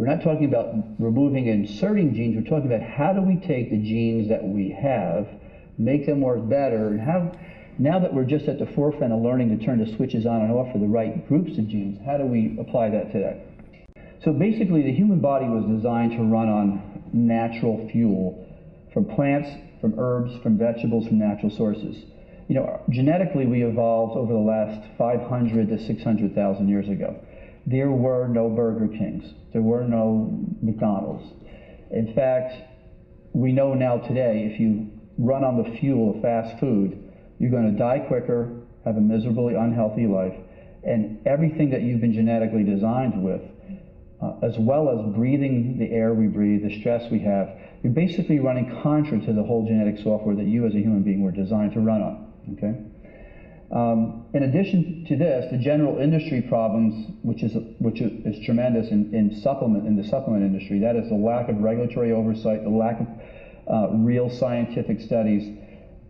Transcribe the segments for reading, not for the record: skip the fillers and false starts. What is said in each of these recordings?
We're not talking about removing and inserting genes. We're talking about how do we take the genes that we have, make them work better, and how, now that we're just at the forefront of learning to turn the switches on and off for the right groups of genes, how do we apply that today? So basically, the human body was designed to run on natural fuel from plants, from herbs, from vegetables, from natural sources. You know, genetically, we evolved over the last 500 to 600,000 years ago. There were no Burger Kings. There were no McDonald's. In fact, we know now today, if you run on the fuel of fast food, you're going to die quicker, have a miserably unhealthy life, and everything that you've been genetically designed with, as well as breathing the air we breathe, the stress we have, you're basically running contra to the whole genetic software that you as a human being were designed to run on, okay? In addition to this, the general industry problems, which is tremendous in the supplement industry, that is the lack of regulatory oversight, the lack of real scientific studies,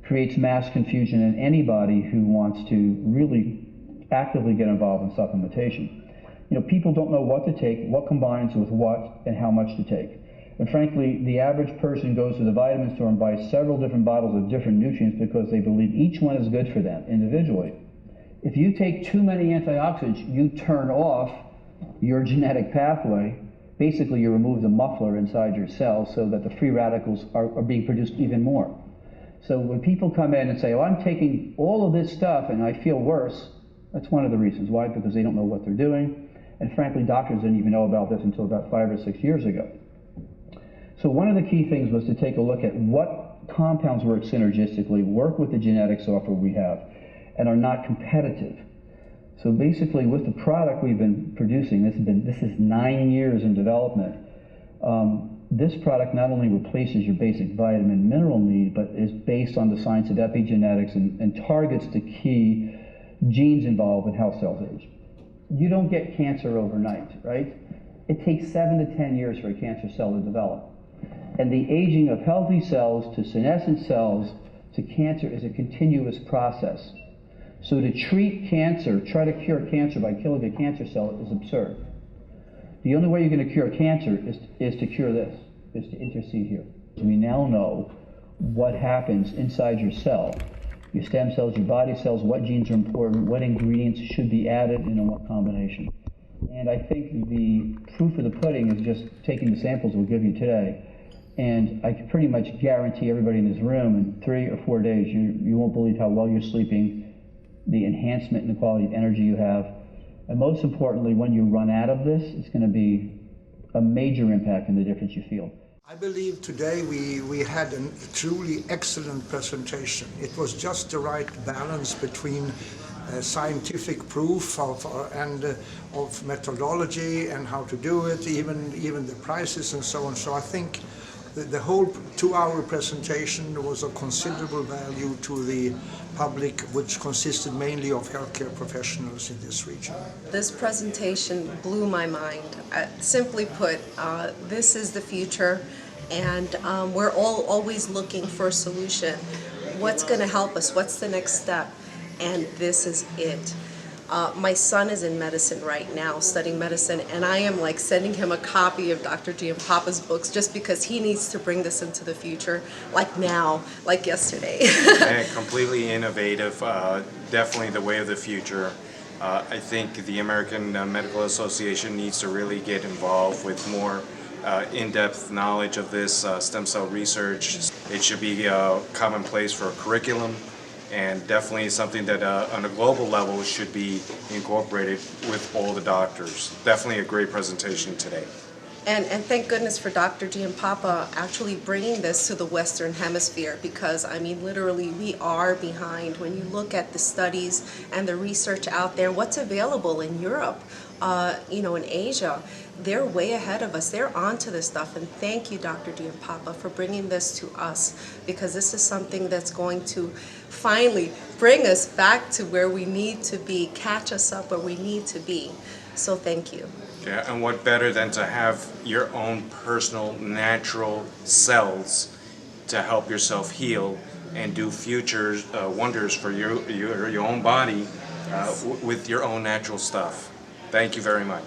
creates mass confusion in anybody who wants to really actively get involved in supplementation. You know, people don't know what to take, what combines with what, and how much to take. And frankly, the average person goes to the vitamin store and buys several different bottles of different nutrients because they believe each one is good for them individually. If you take too many antioxidants, you turn off your genetic pathway. Basically, you remove the muffler inside your cells so that the free radicals are being produced even more. So when people come in and say, oh, I'm taking all of this stuff and I feel worse, that's one of the reasons. Why? Because they don't know what they're doing. And frankly, doctors didn't even know about this until about 5 or 6 years ago. So one of the key things was to take a look at what compounds work synergistically, work with the genetic software we have, and are not competitive. So basically, with the product we've been producing, this is 9 years in development. This product not only replaces your basic vitamin and mineral need, but is based on the science of epigenetics and targets the key genes involved in how cells age. You don't get cancer overnight, right? It takes 7 to 10 years for a cancer cell to develop. And the aging of healthy cells to senescent cells to cancer is a continuous process. So to treat cancer, try to cure cancer by killing a cancer cell is absurd. The only way you're going to cure cancer is to cure this, is to intercede here. We now know what happens inside your cell, your stem cells, your body cells, what genes are important, what ingredients should be added, and in what combination. And I think the proof of the pudding is just taking the samples we'll give you today. And I can pretty much guarantee everybody in this room in 3 or 4 days, you won't believe how well you're sleeping, the enhancement in the quality of energy you have. And most importantly, when you run out of this, it's going to be a major impact in the difference you feel. I believe today we had a truly excellent presentation. It was just the right balance between scientific proof of methodology and how to do it, even the prices and so on. So I think the whole 2-hour presentation was of considerable value to the public, which consisted mainly of healthcare professionals in this region. This presentation blew my mind. Simply put, this is the future, and we're all always looking for a solution. What's going to help us? What's the next step? And this is it. My son is in medicine right now, studying medicine, and I am like sending him a copy of Dr. Gimapapa's books just because he needs to bring this into the future, like now, like yesterday. And completely innovative, definitely the way of the future. I think the American Medical Association needs to really get involved with more in-depth knowledge of this stem cell research. It should be commonplace for a curriculum, and definitely something that on a global level should be incorporated with all the doctors. Definitely a great presentation today. And thank goodness for Dr. Gimapapa actually bringing this to the Western Hemisphere, because I mean literally we are behind. When you look at the studies and the research out there, what's available in Europe, in Asia, they're way ahead of us. They're onto this stuff, and thank you, Dr. Gimapapa, for bringing this to us, because this is something that's going to finally bring us back to where we need to be, catch us up where we need to be. So thank you. Yeah, and what better than to have your own personal natural cells to help yourself heal and do future wonders for your own body with your own natural stuff. Thank you very much.